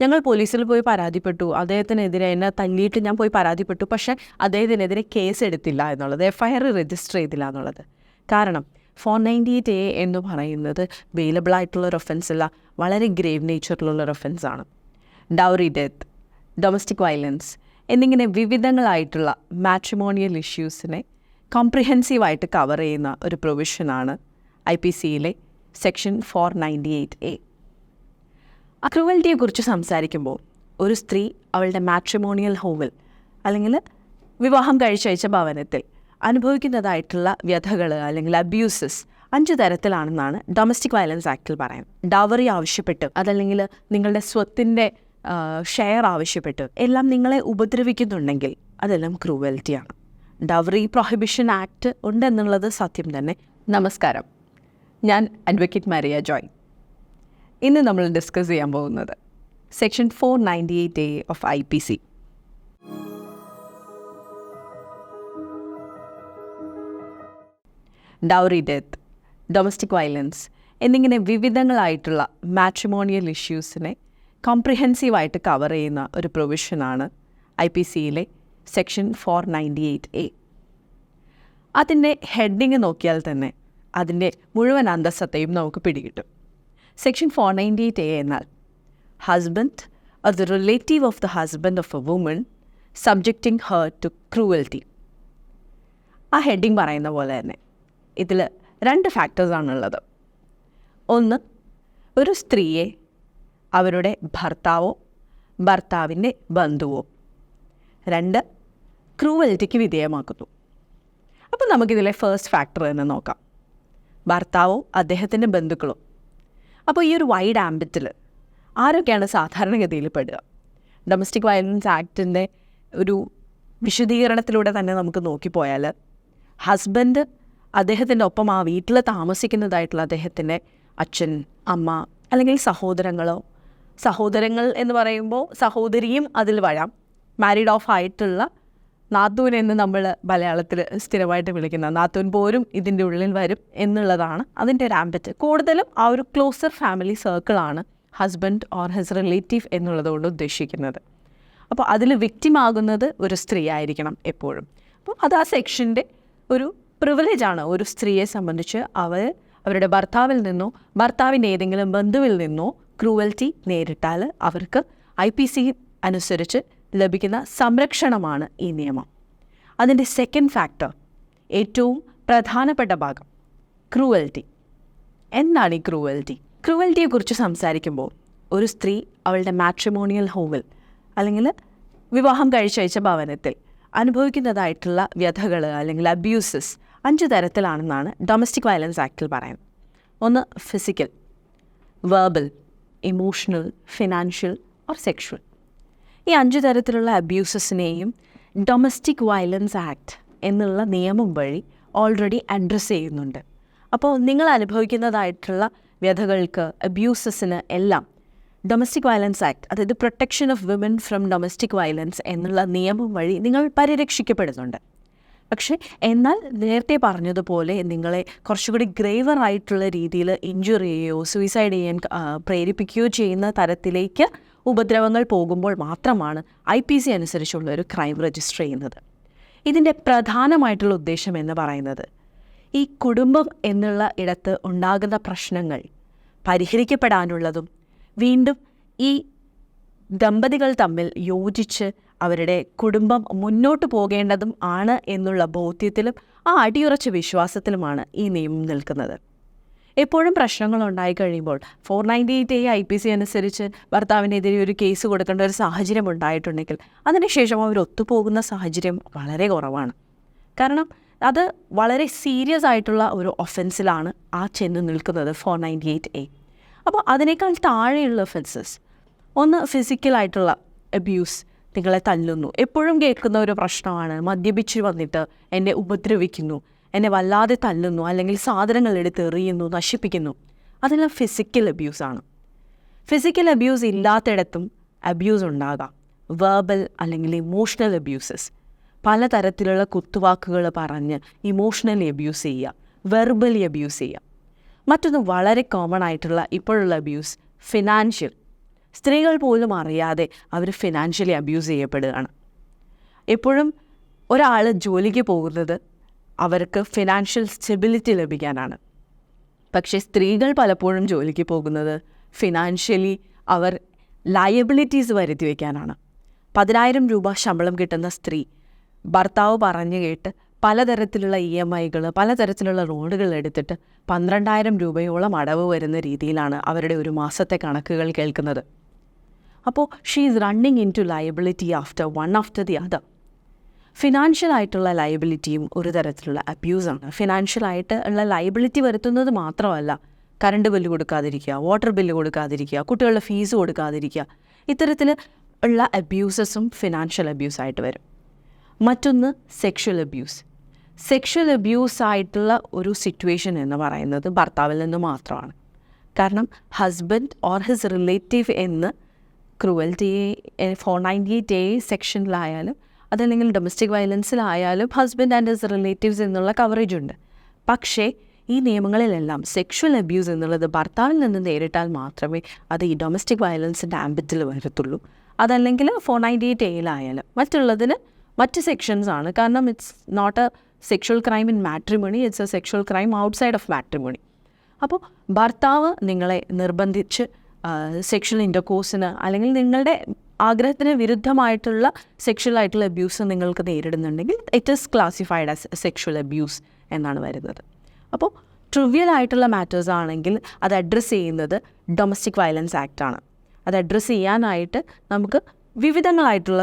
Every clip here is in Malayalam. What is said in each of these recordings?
ഞങ്ങൾ പോലീസിൽ പോയി പരാതിപ്പെട്ടു, അദ്ദേഹത്തിനെതിരെ എന്നെ തല്ലിയിട്ട് ഞാൻ പോയി പരാതിപ്പെട്ടു, പക്ഷേ അദ്ദേഹത്തിനെതിരെ കേസ് എടുത്തില്ല എന്നുള്ളത്, FIR രജിസ്റ്റർ ചെയ്തില്ല എന്നുള്ളത്. കാരണം 498A എന്ന് പറയുന്നത് വെയിലബിൾ ആയിട്ടുള്ള ഒരു ഒഫൻസ് അല്ല, വളരെ ഗ്രേവ് നേച്ചറിലുള്ള ഒരു ഒഫൻസാണ്. ഡൗറി ഡെത്ത്, ഡൊമസ്റ്റിക് വയലൻസ് എന്നിങ്ങനെ വിവിധങ്ങളായിട്ടുള്ള മാട്രിമോണിയൽ ഇഷ്യൂസിനെ കോംപ്രിഹെൻസീവായിട്ട് കവർ ചെയ്യുന്ന ഒരു പ്രൊവിഷനാണ് IPCയിലെ സെക്ഷൻ 498A. ക്രൂവൽറ്റിയെക്കുറിച്ച് സംസാരിക്കുമ്പോൾ ഒരു സ്ത്രീ അവളുടെ മാട്രിമോണിയൽ ഹോമിൽ അല്ലെങ്കിൽ വിവാഹം കഴിച്ചയച്ച ഭവനത്തിൽ അനുഭവിക്കുന്നതായിട്ടുള്ള വ്യഥകൾ അല്ലെങ്കിൽ അബ്യൂസസ് 5 തരത്തിലാണെന്നാണ് ഡൊമസ്റ്റിക് വയലൻസ് ആക്ടിൽ പറയുന്നത്. ഡവറി ആവശ്യപ്പെട്ട്, അതല്ലെങ്കിൽ നിങ്ങളുടെ സ്വത്തിൻ്റെ ഷെയർ ആവശ്യപ്പെട്ട് എല്ലാം നിങ്ങളെ ഉപദ്രവിക്കുന്നുണ്ടെങ്കിൽ അതെല്ലാം ക്രൂവൽറ്റിയാണ്. ഡവറി പ്രൊഹിബിഷൻ ആക്ട് ഉണ്ടെന്നുള്ളത് സത്യം തന്നെ. നമസ്കാരം, ഞാൻ അഡ്വക്കേറ്റ് മരിയ ജോയ്. ഇന്ന് നമ്മൾ ഡിസ്കസ് ചെയ്യാൻ പോകുന്നത് section 498A of IPC. Dowry death, domestic violence എന്നിങ്ങനെ വിവിധങ്ങളായിട്ടുള്ള മാട്രിമോണിയൽ ഇഷ്യൂസിനെ കോംപ്രിഹെൻസീവായിട്ട് കവർ ചെയ്യുന്ന ഒരു പ്രൊവിഷനാണ് IPCയിലെ സെക്ഷൻ 498A. അതിൻ്റെ ഹെഡിങ് നോക്കിയാൽ തന്നെ അതിൻ്റെ മുഴുവൻ അന്തസ്സത്തെയും നമുക്ക് പിടികിട്ടും. സെക്ഷൻ 498A എന്നാൽ husband or the relative of the husband of a woman subjecting her to cruelty. ആ ഹെഡിങ് പറയുന്ന പോലെ തന്നെ ഇതിൽ 2 ഫാക്ടേഴ്സാണുള്ളത്. ഒന്ന്, ഒരു സ്ത്രീയെ അവരുടെ ഭർത്താവോ ഭർത്താവിൻ്റെ ബന്ധുവോ. 2, ക്രൂവൽറ്റിക്ക് വിധേയമാക്കുന്നു. അപ്പോൾ നമുക്കിതിലെ ഫസ്റ്റ് ഫാക്ടർ തന്നെ നോക്കാം, ഭർത്താവോ അദ്ദേഹത്തിൻ്റെ ബന്ധുക്കളോ. അപ്പോൾ ഈ ഒരു വൈഡ് ആംബിറ്റിൽ ആരൊക്കെയാണ് സാധാരണഗതിയിൽ പെടുക? ഡൊമസ്റ്റിക് വയലൻസ് ആക്ടിൻ്റെ ഒരു വിശദീകരണത്തിലൂടെ തന്നെ നമുക്ക് നോക്കിപ്പോയാൽ, ഹസ്ബൻഡ് അദ്ദേഹത്തിൻ്റെ ഒപ്പം ആ വീട്ടിൽ താമസിക്കുന്നതായിട്ടുള്ള അദ്ദേഹത്തിൻ്റെ അച്ഛൻ, അമ്മ അല്ലെങ്കിൽ സഹോദരങ്ങളോ. സഹോദരങ്ങൾ എന്ന് പറയുമ്പോൾ സഹോദരിയും അതിൽ വരാം. മാരീഡ് ഓഫ് ആയിട്ടുള്ള നാത്തൂൻ എന്ന് നമ്മൾ മലയാളത്തിൽ സ്ഥിരമായിട്ട് വിളിക്കുന്ന നാത്തൂൻ പോരും ഇതിൻ്റെ ഉള്ളിൽ വരും എന്നുള്ളതാണ് അതിൻ്റെ ഒരു ആംബിറ്റ്. കൂടുതലും ആ ഒരു ക്ലോസർ ഫാമിലി സർക്കിളാണ് ഹസ്ബൻഡ് ഓർ ഹിസ് റിലേറ്റീവ് എന്നുള്ളതുകൊണ്ട് ഉദ്ദേശിക്കുന്നത്. അപ്പോൾ അതിൽ വിക്റ്റിമാകുന്നത് ഒരു സ്ത്രീ ആയിരിക്കണം എപ്പോഴും. അപ്പോൾ അത് ആ സെക്ഷൻ്റെ ഒരു പ്രിവിലേജാണ്. ഒരു സ്ത്രീയെ സംബന്ധിച്ച് അവരുടെ ഭർത്താവിൽ നിന്നോ ഭർത്താവിൻ്റെ ഏതെങ്കിലും ബന്ധുവിൽ നിന്നോ ക്രൂവൽറ്റി നേരിട്ടാൽ അവർക്ക് IPC അനുസരിച്ച് ലഭിക്കുന്ന സംരക്ഷണമാണ് ഈ നിയമം. അതിൻ്റെ സെക്കൻഡ് ഫാക്ടർ, ഏറ്റവും പ്രധാനപ്പെട്ട ഭാഗം, ക്രൂവൽറ്റി. എന്താണ് ഈ ക്രൂവൽറ്റി? ക്രൂവൽറ്റിയെക്കുറിച്ച് സംസാരിക്കുമ്പോൾ ഒരു സ്ത്രീ അവളുടെ മാട്രിമോണിയൽ ഹോമിൽ അല്ലെങ്കിൽ വിവാഹം കഴിച്ചയച്ച ഭവനത്തിൽ അനുഭവിക്കുന്നതായിട്ടുള്ള വ്യഥകൾ അല്ലെങ്കിൽ അബ്യൂസസ് 5 തരത്തിലാണെന്നാണ് ഡൊമസ്റ്റിക് വയലൻസ് ആക്ടിൽ പറയുന്നത്. ഒന്ന്, physical, verbal, emotional, financial or sexual. ഈ 5 തരത്തിലുള്ള അബ്യൂസസിനെയും ഡൊമസ്റ്റിക് വയലൻസ് ആക്ട് എന്നുള്ള നിയമം വഴി ഓൾറെഡി അഡ്രസ്സ് ചെയ്യുന്നുണ്ട്. അപ്പോൾ നിങ്ങൾ അനുഭവിക്കുന്നതായിട്ടുള്ള വ്യഥകൾക്ക്, അബ്യൂസസിന് എല്ലാം ഡൊമസ്റ്റിക് വയലൻസ് ആക്ട്, അതായത് protection of women from domestic violence എന്നുള്ള നിയമം വഴി നിങ്ങൾ പരിരക്ഷിക്കപ്പെടുന്നുണ്ട്. പക്ഷേ എന്നാൽ നേരത്തെ പറഞ്ഞതുപോലെ നിങ്ങളെ കുറച്ചുകൂടി ഗ്രേവർ ആയിട്ടുള്ള രീതിയിൽ ഇഞ്ചുറി ചെയ്യുകയോ സൂയിസൈഡ് ചെയ്യാൻ പ്രേരിപ്പിക്കുകയോ ചെയ്യുന്ന തരത്തിലേക്ക് ഉപദ്രവങ്ങൾ പോകുമ്പോൾ മാത്രമാണ് IPC അനുസരിച്ചുള്ള ഒരു ക്രൈം രജിസ്റ്റർ ചെയ്യുന്നത്. ഇതിൻ്റെ പ്രധാനമായിട്ടുള്ള ഉദ്ദേശം എന്ന് പറയുന്നത് ഈ കുടുംബം എന്നുള്ള ഇടത്ത് ഉണ്ടാകുന്ന പ്രശ്നങ്ങൾ പരിഹരിക്കപ്പെടാനുള്ളതും വീണ്ടും ഈ ദമ്പതികൾ തമ്മിൽ യോജിച്ച് അവരുടെ കുടുംബം മുന്നോട്ട് പോകേണ്ടതും ആണ് എന്നുള്ള ബോധ്യത്തിലും ആ അടിയുറച്ച വിശ്വാസത്തിലുമാണ് ഈ നിയമം നിൽക്കുന്നത്. എപ്പോഴും പ്രശ്നങ്ങൾ ഉണ്ടായിക്കഴിയുമ്പോൾ 498A IPC അനുസരിച്ച് ഭർത്താവിനെതിരെ ഒരു കേസ് കൊടുക്കേണ്ട ഒരു സാഹചര്യം ഉണ്ടായിട്ടുണ്ടെങ്കിൽ അതിനുശേഷം അവർ ഒത്തുപോകുന്ന സാഹചര്യം വളരെ കുറവാണ്. കാരണം അത് വളരെ സീരിയസ് ആയിട്ടുള്ള ഒരു ഒഫൻസിലാണ് ആ ചെന്ന് നിൽക്കുന്നത് 498A. അപ്പോൾ അതിനേക്കാൾ താഴെയുള്ള ഒഫൻസസ്, ഒന്ന് ഫിസിക്കലായിട്ടുള്ള അബ്യൂസ്, നിങ്ങളെ തല്ലുന്നു. എപ്പോഴും കേൾക്കുന്ന ഒരു പ്രശ്നമാണ്, മദ്യപിച്ച് വന്നിട്ട് എന്നെ ഉപദ്രവിക്കുന്നു, എന്നെ വല്ലാതെ തല്ലുന്നു, അല്ലെങ്കിൽ സാധനങ്ങൾ എടുത്ത് എറിയുന്നു, നശിപ്പിക്കുന്നു. അതെല്ലാം ഫിസിക്കൽ അബ്യൂസാണ്. ഫിസിക്കൽ അബ്യൂസ് ഇല്ലാത്തിടത്തും അബ്യൂസ് ഉണ്ടാകാം. വെർബൽ അല്ലെങ്കിൽ ഇമോഷണൽ അബ്യൂസസ്, പലതരത്തിലുള്ള കുത്തുവാക്കുകൾ പറഞ്ഞ് ഇമോഷണലി അബ്യൂസ് ചെയ്യുക, വെർബലി അബ്യൂസ് ചെയ്യുക. മറ്റൊന്ന് വളരെ കോമൺ ആയിട്ടുള്ള ഇപ്പോഴുള്ള അബ്യൂസ് ഫിനാൻഷ്യൽ, സ്ത്രീകൾ പോലും അറിയാതെ അവർ ഫിനാൻഷ്യലി അബ്യൂസ് ചെയ്യപ്പെടുകയാണ്. എപ്പോഴും ഒരാൾ ജോലിക്ക് പോകുന്നത് അവർക്ക് ഫിനാൻഷ്യൽ സ്റ്റെബിലിറ്റി ലഭിക്കാനാണ്. പക്ഷേ സ്ത്രീകൾ പലപ്പോഴും ജോലിക്ക് പോകുന്നത് ഫിനാൻഷ്യലി അവർ ലയബിലിറ്റീസ് വരുത്തി വയ്ക്കാനാണ്. 10,000 രൂപ ശമ്പളം കിട്ടുന്ന സ്ത്രീ ഭർത്താവ് പറഞ്ഞു കേട്ട് പലതരത്തിലുള്ള EMIകൾ, പലതരത്തിലുള്ള ലോണുകൾ എടുത്തിട്ട് 12,000 രൂപയോളം അടവ് വരുന്ന രീതിയിലാണ് അവരുടെ ഒരു മാസത്തെ കണക്കുകൾ കേൾക്കുന്നത്. അപ്പോൾ she is running into liability one after the other. ഫിനാൻഷ്യലായിട്ടുള്ള ലയബിലിറ്റിയും ഒരു തരത്തിലുള്ള അബ്യൂസാണ്. ഫിനാൻഷ്യലായിട്ട് ഉള്ള ലയബിലിറ്റി വരുത്തുന്നത് മാത്രമല്ല, കറണ്ട് ബില്ല് കൊടുക്കാതിരിക്കുക, വാട്ടർ ബില്ല് കൊടുക്കാതിരിക്കുക, കുട്ടികളുടെ ഫീസ് കൊടുക്കാതിരിക്കുക, ഇത്തരത്തിൽ ഉള്ള അബ്യൂസസും ഫിനാൻഷ്യൽ അബ്യൂസായിട്ട് വരും. മറ്റൊന്ന് സെക്ഷൽ അബ്യൂസ്. സെക്ഷൽ അബ്യൂസായിട്ടുള്ള ഒരു സിറ്റുവേഷൻ എന്ന് പറയുന്നത് ഭർത്താവിൽ നിന്ന് മാത്രമാണ്. കാരണം ഹസ്ബൻഡ് ഓർ ഹിസ് റിലേറ്റീവ് എന്ന് ക്രൂവൽറ്റി 498A സെക്ഷനിലായാലും അതല്ലെങ്കിൽ ഡൊമസ്റ്റിക് വയലൻസിലായാലും ഹസ്ബൻഡ് ആൻഡ് ഹിസ് റിലേറ്റീവ്സ് എന്നുള്ള കവറേജ് ഉണ്ട്. പക്ഷേ ഈ നിയമങ്ങളിലെല്ലാം സെക്ഷൽ അബ്യൂസ് എന്നുള്ളത് ഭർത്താവിൽ നിന്ന് നേരിട്ടാൽ മാത്രമേ അത് ഈ ഡൊമസ്റ്റിക് വയലൻസിൻ്റെ ആംബിറ്റിൽ വരത്തുള്ളൂ. അതല്ലെങ്കിൽ 498Aയിലായാലും മറ്റുള്ളതിന് മറ്റ് സെക്ഷൻസ് ആണ്. കാരണം it's not a sexual crime in matrimony, it's a sexual crime outside of matrimony. അപ്പോൾ ഭർത്താവ് നിങ്ങളെ നിർബന്ധിച്ച് സെക്ഷൽ ഇൻ്റർകോഴ്സിന് അല്ലെങ്കിൽ നിങ്ങളുടെ ആഗ്രഹത്തിന് വിരുദ്ധമായിട്ടുള്ള സെക്ഷലായിട്ടുള്ള അബ്യൂസ് നിങ്ങൾക്ക് നേരിടുന്നുണ്ടെങ്കിൽ it is classified as sexual abuse എന്നാണ് വരുന്നത്. അപ്പോൾ ട്രിവിയൽ ആയിട്ടുള്ള മാറ്റേഴ്സ് ആണെങ്കിൽ അത് അഡ്രസ്സ് ചെയ്യുന്നത് ഡൊമസ്റ്റിക് വയലൻസ് ആക്റ്റാണ്. അത് അഡ്രസ്സ് ചെയ്യാനായിട്ട് നമുക്ക് വിവിധങ്ങളായിട്ടുള്ള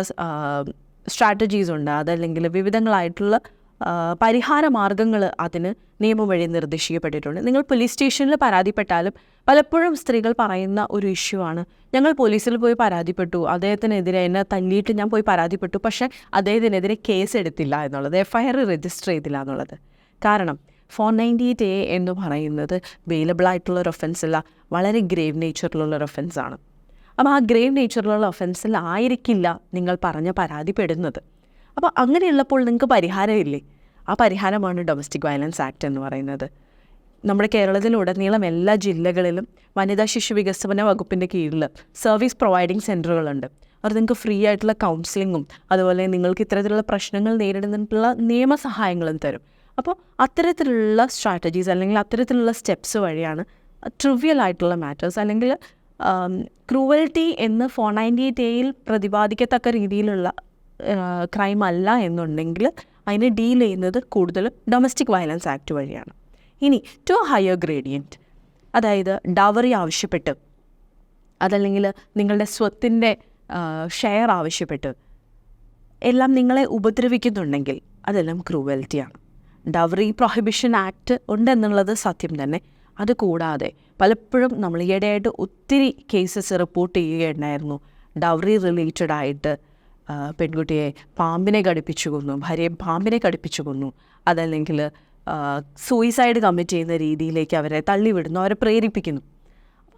സ്ട്രാറ്റജീസ് ഉണ്ട്. അതല്ലെങ്കിൽ വിവിധങ്ങളായിട്ടുള്ള പരിഹാര മാർഗങ്ങൾ അതിന് നിയമം വഴി നിർദ്ദേശിക്കപ്പെട്ടിട്ടുണ്ട്. നിങ്ങൾ പോലീസ് സ്റ്റേഷനിൽ പരാതിപ്പെട്ടാലും പലപ്പോഴും സ്ത്രീകൾ പറയുന്ന ഒരു ഇഷ്യൂ ആണ്, ഞങ്ങൾ പോലീസിൽ പോയി പരാതിപ്പെട്ടു, അദ്ദേഹത്തിനെതിരെ എന്നെ തല്ലിയിട്ട് ഞാൻ പോയി പരാതിപ്പെട്ടു, പക്ഷേ അദ്ദേഹത്തിനെതിരെ കേസ് എടുത്തില്ല എന്നുള്ളത്, FIR രജിസ്റ്റർ ചെയ്തില്ല എന്നുള്ളത്. കാരണം 498A എന്ന് പറയുന്നത് വെയിലബിൾ ആയിട്ടുള്ളൊരു ഒഫൻസ് അല്ല, വളരെ ഗ്രേവ് നേച്ചറിലുള്ളൊരു ഒഫൻസാണ്. അപ്പോൾ ആ ഗ്രേവ് നേച്ചറിലുള്ള ഒഫൻസിൽ ആയിരിക്കില്ല നിങ്ങൾ പറഞ്ഞ പരാതിപ്പെടുന്നത്. അപ്പോൾ അങ്ങനെയുള്ളപ്പോൾ നിങ്ങൾക്ക് പരിഹാരമില്ലേ? ആ പരിഹാരമാണ് ഡൊമസ്റ്റിക് വയലൻസ് ആക്ട് എന്ന് പറയുന്നത്. നമ്മുടെ കേരളത്തിലുടനീളം എല്ലാ ജില്ലകളിലും വനിതാ ശിശു വികസന വകുപ്പിൻ്റെ കീഴിൽ സർവീസ് പ്രൊവൈഡിങ് സെൻറ്ററുകളുണ്ട്. അവർ നിങ്ങൾക്ക് ഫ്രീ ആയിട്ടുള്ള കൗൺസിലിങ്ങും അതുപോലെ നിങ്ങൾക്ക് ഇത്തരത്തിലുള്ള പ്രശ്നങ്ങൾ നേരിടുന്നതിനുള്ള നിയമസഹായങ്ങളും തരും. അപ്പോൾ അത്തരത്തിലുള്ള സ്ട്രാറ്റജീസ് അല്ലെങ്കിൽ അത്തരത്തിലുള്ള സ്റ്റെപ്സ് വഴിയാണ് ട്രിവിയൽ ആയിട്ടുള്ള മാറ്റേഴ്സ് അല്ലെങ്കിൽ ക്രൂവൽറ്റി എന്ന് 498Aയിൽ പ്രതിപാദിക്കത്തക്ക രീതിയിലുള്ള ക്രൈം അല്ല എന്നുണ്ടെങ്കിൽ അതിനെ ഡീൽ ചെയ്യുന്നത് കൂടുതൽ ഡൊമസ്റ്റിക് വയലൻസ് ആക്ട് വഴിയാണ്. ഇനി ടു ഹയർ ഗ്രേഡിയൻറ്റ്, അതായത് ഡവറി ആവശ്യപ്പെട്ട് അതല്ലെങ്കിൽ നിങ്ങളുടെ സ്വത്തിൻ്റെ ഷെയർ ആവശ്യപ്പെട്ട് എല്ലാം നിങ്ങളെ ഉപദ്രവിക്കുന്നുണ്ടെങ്കിൽ അതെല്ലാം ക്രൂവൽറ്റിയാണ്. ഡവറി പ്രൊഹിബിഷൻ ആക്ട് ഉണ്ടെന്നുള്ളത് സത്യം തന്നെ. അതുകൂടാതെ പലപ്പോഴും നമ്മൾ ഈയിടെയായിട്ട് ഒത്തിരി കേസസ് റിപ്പോർട്ട് ചെയ്യുകയുണ്ടായിരുന്നു. ഡവറി റിലേറ്റഡ് ആയിട്ട് പെൺകുട്ടിയെ പാമ്പിനെ കടിപ്പിച്ചു കൊന്നു, ഭാര്യയെ പാമ്പിനെ കടിപ്പിച്ചു കൊന്നു, അതല്ലെങ്കിൽ സൂയിസൈഡ് കമ്മിറ്റ് ചെയ്യുന്ന രീതിയിലേക്ക് അവരെ തള്ളിവിടുന്നു, അവരെ പ്രേരിപ്പിക്കുന്നു.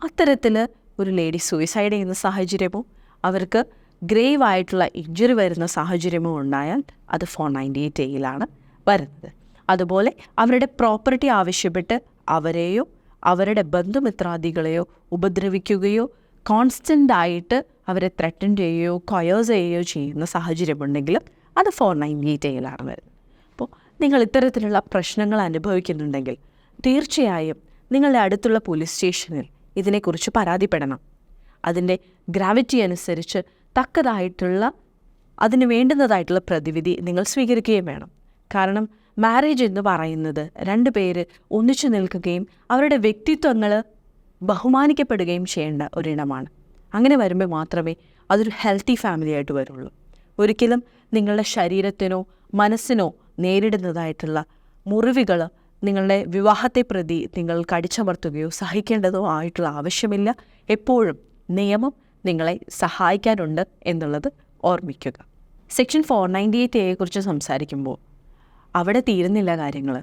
അത്തരത്തിൽ ഒരു ലേഡി സൂയിസൈഡ് ചെയ്യുന്ന സാഹചര്യമോ അവർക്ക് ഗ്രേവ് ആയിട്ടുള്ള ഇഞ്ചുറി വരുന്ന സാഹചര്യമോ ഉണ്ടായാൽ അത് 498Aയിലാണ് വരുന്നത്. അതുപോലെ അവരുടെ പ്രോപ്പർട്ടി ആവശ്യപ്പെട്ട് അവരെയോ അവരുടെ ബന്ധുമിത്രാദികളെയോ ഉപദ്രവിക്കുകയോ കോൺസ്റ്റൻ്റായിട്ട് അവരെ ത്രെറ്റൻ ചെയ്യുകയോ കൊയേഴ്സ് ചെയ്യുകയോ ചെയ്യുന്ന സാഹചര്യമുണ്ടെങ്കിൽ അത് 498Aയിലാണ് വരുന്നത്. അപ്പോൾ നിങ്ങൾ ഇത്തരത്തിലുള്ള പ്രശ്നങ്ങൾ അനുഭവിക്കുന്നുണ്ടെങ്കിൽ തീർച്ചയായും നിങ്ങളുടെ അടുത്തുള്ള പോലീസ് സ്റ്റേഷനിൽ ഇതിനെക്കുറിച്ച് പരാതിപ്പെടണം. അതിൻ്റെ ഗ്രാവിറ്റി അനുസരിച്ച് തക്കതായിട്ടുള്ള അതിന് വേണ്ടുന്നതായിട്ടുള്ള പ്രതിവിധി നിങ്ങൾ സ്വീകരിക്കുകയും വേണം. കാരണം മാരേജ് എന്ന് പറയുന്നത് 2 പേര് ഒന്നിച്ചു നിൽക്കുകയും അവരുടെ വ്യക്തിത്വങ്ങൾ ബഹുമാനിക്കപ്പെടുകയും ചെയ്യേണ്ട ഒരിടമാണ്. അങ്ങനെ വരുമ്പോൾ മാത്രമേ അതൊരു ഹെൽത്തി ഫാമിലി ആയിട്ട് വരുള്ളൂ. ഒരിക്കലും നിങ്ങളുടെ ശരീരത്തിനോ മനസ്സിനോ നേരിടുന്നതായിട്ടുള്ള മുറിവുകൾ നിങ്ങളുടെ വിവാഹത്തെ പ്രതി നിങ്ങൾ കടിച്ചമർത്തുകയോ സഹിക്കേണ്ടതോ ആയിട്ടുള്ള ആവശ്യമില്ല. എപ്പോഴും നിയമം നിങ്ങളെ സഹായിക്കാനുണ്ട് എന്നുള്ളത് ഓർമ്മിക്കുക. സെക്ഷൻ 498Aയെക്കുറിച്ച് സംസാരിക്കുമ്പോൾ അവിടെ തീരുന്നില്ല കാര്യങ്ങൾ.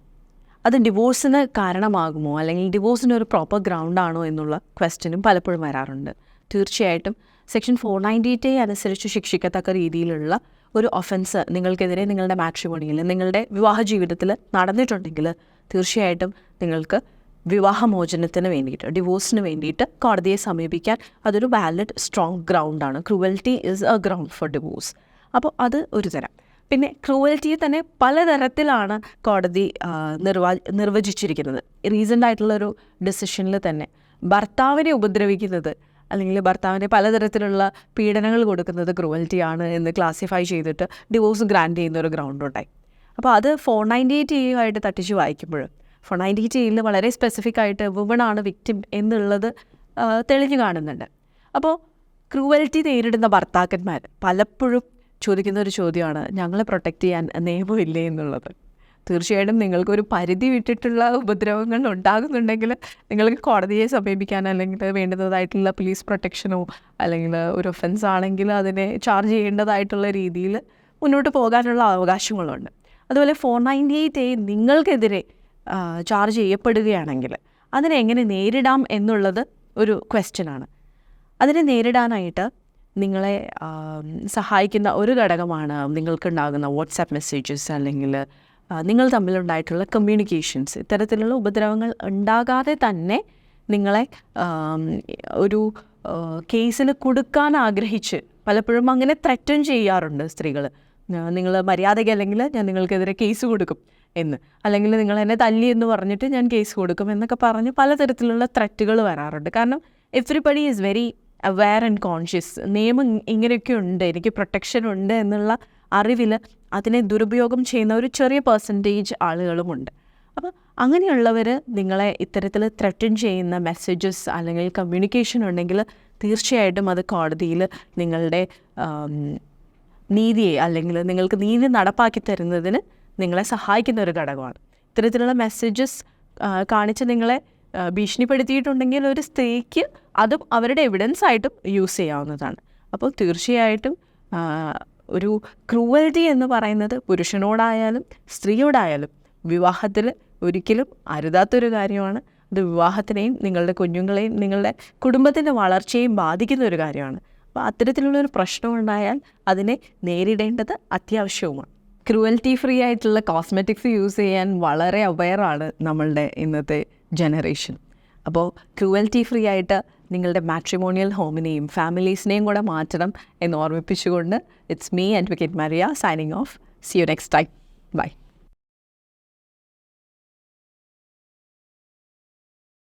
അത് ഡിവോഴ്സിന് കാരണമാകുമോ അല്ലെങ്കിൽ ഡിവോഴ്സിന് ഒരു പ്രോപ്പർ ഗ്രൗണ്ടാണോ എന്നുള്ള ക്വസ്റ്റ്യനും പലപ്പോഴും വരാറുണ്ട്. തീർച്ചയായിട്ടും സെക്ഷൻ 498A അനുസരിച്ച് ശിക്ഷിക്കത്തക്ക രീതിയിലുള്ള ഒരു ഒഫൻസ് നിങ്ങൾക്കെതിരെ നിങ്ങളുടെ മാട്രിമോണിയിൽ നിങ്ങളുടെ വിവാഹ ജീവിതത്തിൽ നടന്നിട്ടുണ്ടെങ്കിൽ തീർച്ചയായിട്ടും നിങ്ങൾക്ക് വിവാഹമോചനത്തിന് വേണ്ടിയിട്ട്, ഡിവോഴ്സിന് വേണ്ടിയിട്ട് കോടതിയെ സമീപിക്കാൻ അതൊരു വാലിഡ് സ്ട്രോങ് ഗ്രൗണ്ടാണ്. Cruelty is a ground for divorce. അപ്പോൾ അത് ഒരു തരം. പിന്നെ ക്രൂവൽറ്റിയെ തന്നെ പലതരത്തിലാണ് കോടതി നിർവചിച്ചിരിക്കുന്നത്. റീസെൻ്റ് ആയിട്ടുള്ളൊരു ഡിസിഷനിൽ തന്നെ ഭർത്താവിനെ ഉപദ്രവിക്കുന്നത് അല്ലെങ്കിൽ ഭർത്താവിനെ പലതരത്തിലുള്ള പീഡനങ്ങൾ കൊടുക്കുന്നത് ക്രൂവൽറ്റിയാണ് എന്ന് ക്ലാസിഫൈ ചെയ്തിട്ട് ഡിവോഴ്സ് ഗ്രാൻഡ് ചെയ്യുന്ന ഒരു ഗ്രൗണ്ട് ഉണ്ടായി. അപ്പോൾ അത് 498A ആയിട്ട് തട്ടിച്ച് വായിക്കുമ്പോൾ 498Aയിൽ വളരെ സ്പെസിഫിക് ആയിട്ട് വുമണാണ് വിക്ടിം എന്നുള്ളത് തെളിഞ്ഞു കാണുന്നുണ്ട്. അപ്പോൾ ക്രൂവൽറ്റി നേരിടുന്ന ഭർത്താക്കന്മാർ പലപ്പോഴും ചോദിക്കുന്ന ഒരു ചോദ്യമാണ്, ഞങ്ങളെ പ്രൊട്ടക്റ്റ് ചെയ്യാൻ നിയമമില്ലേ എന്നുള്ളത്. തീർച്ചയായിട്ടും നിങ്ങൾക്കൊരു പരിധി വിട്ടിട്ടുള്ള ഉപദ്രവങ്ങൾ ഉണ്ടാകുന്നുണ്ടെങ്കിൽ നിങ്ങൾക്ക് കോടതിയെ സമീപിക്കാൻ, അല്ലെങ്കിൽ വേണ്ടുന്നതായിട്ടുള്ള പോലീസ് പ്രൊട്ടക്ഷനോ അല്ലെങ്കിൽ ഒരു ഒഫൻസ് ആണെങ്കിൽ അതിനെ ചാർജ് ചെയ്യേണ്ടതായിട്ടുള്ള രീതിയിൽ മുന്നോട്ട് പോകാനുള്ള അവകാശങ്ങളുണ്ട്. അതുപോലെ 498A നിങ്ങൾക്കെതിരെ ചാർജ് ചെയ്യപ്പെടുകയാണെങ്കിൽ അതിനെ എങ്ങനെ നേരിടാം എന്നുള്ളത് ഒരു ക്വസ്റ്റ്യനാണ്. അതിനെ നേരിടാനായിട്ട് നിങ്ങളെ സഹായിക്കുന്ന ഒരു ഘടകമാണ് നിങ്ങൾക്കുണ്ടാകുന്ന വാട്സാപ്പ് മെസ്സേജസ്, അല്ലെങ്കിൽ നിങ്ങൾ തമ്മിലുണ്ടായിട്ടുള്ള കമ്മ്യൂണിക്കേഷൻസ്. ഇത്തരത്തിലുള്ള ഉപദ്രവങ്ങൾ ഉണ്ടാകാതെ തന്നെ നിങ്ങളെ ഒരു കേസിന് കൊടുക്കാൻ ആഗ്രഹിച്ച് പലപ്പോഴും അങ്ങനെ ത്രെറ്റൻ ചെയ്യാറുണ്ട് സ്ത്രീകൾ. നിങ്ങൾ മര്യാദയ്ക്ക് അല്ലെങ്കിൽ ഞാൻ നിങ്ങൾക്കെതിരെ കേസ് കൊടുക്കും എന്ന്, അല്ലെങ്കിൽ നിങ്ങൾ എന്നെ തല്ലി എന്ന് പറഞ്ഞിട്ട് ഞാൻ കേസ് കൊടുക്കും എന്നൊക്കെ പറഞ്ഞ് പലതരത്തിലുള്ള ത്രെറ്റുകൾ വരാറുണ്ട്. കാരണം everybody is very aware and conscious. നിയമം ഇങ്ങനെയൊക്കെ ഉണ്ട്, എനിക്ക് പ്രൊട്ടക്ഷൻ ഉണ്ട് എന്നുള്ള അറിവിൽ അതിനെ ദുരുപയോഗം ചെയ്യുന്ന ഒരു ചെറിയ പെർസെൻറ്റേജ് ആളുകളുമുണ്ട്. അപ്പോൾ അങ്ങനെയുള്ളവർ നിങ്ങളെ ഇത്തരത്തിൽ ത്രെറ്റൻ ചെയ്യുന്ന മെസ്സേജസ് അല്ലെങ്കിൽ കമ്മ്യൂണിക്കേഷൻ ഉണ്ടെങ്കിൽ തീർച്ചയായിട്ടും അത് കോടതിയിൽ നിങ്ങളുടെ നീതിയെ അല്ലെങ്കിൽ നിങ്ങൾക്ക് നീതി നടപ്പാക്കി തരുന്നതിന് നിങ്ങളെ സഹായിക്കുന്ന ഒരു ഘടകമാണ്. ഇത്തരത്തിലുള്ള മെസ്സേജസ് കാണിച്ച് നിങ്ങളെ ഭീഷണിപ്പെടുത്തിയിട്ടുണ്ടെങ്കിൽ ഒരു സ്ത്രീക്ക് അതും അവരുടെ എവിഡൻസ് ആയിട്ടും യൂസ് ചെയ്യാവുന്നതാണ്. അപ്പോൾ തീർച്ചയായിട്ടും ഒരു ക്രൂവൽറ്റി എന്ന് പറയുന്നത് പുരുഷനോടായാലും സ്ത്രീയോടായാലും വിവാഹത്തിൽ ഒരിക്കലും അരുതാത്തൊരു കാര്യമാണ്. അത് വിവാഹത്തിനെയും നിങ്ങളുടെ കുഞ്ഞുങ്ങളെയും നിങ്ങളുടെ കുടുംബത്തിൻ്റെ വളർച്ചയെയും ബാധിക്കുന്ന ഒരു കാര്യമാണ്. അപ്പോൾ അത്തരത്തിലുള്ളൊരു പ്രശ്നമുണ്ടായാൽ അതിനെ നേരിടേണ്ടത് അത്യാവശ്യവുമാണ്. ക്രൂവൽറ്റി ഫ്രീ ആയിട്ടുള്ള കോസ്മെറ്റിക്സ് യൂസ് ചെയ്യാൻ വളരെ അവെയറാണ് നമ്മളുടെ ഇന്നത്തെ ജനറേഷൻ. അപ്പോൾ ക്രൂവൽറ്റി ഫ്രീ ആയിട്ട് നിങ്ങളുടെ മാട്രിമോണിയൽ ഹോമിനെയും ഫാമിലീസിനെയും കൂടെ മാറ്റണം എന്ന് ഓർമ്മിപ്പിച്ചുകൊണ്ട് it's me advocate Maria signing off. See you next time. By.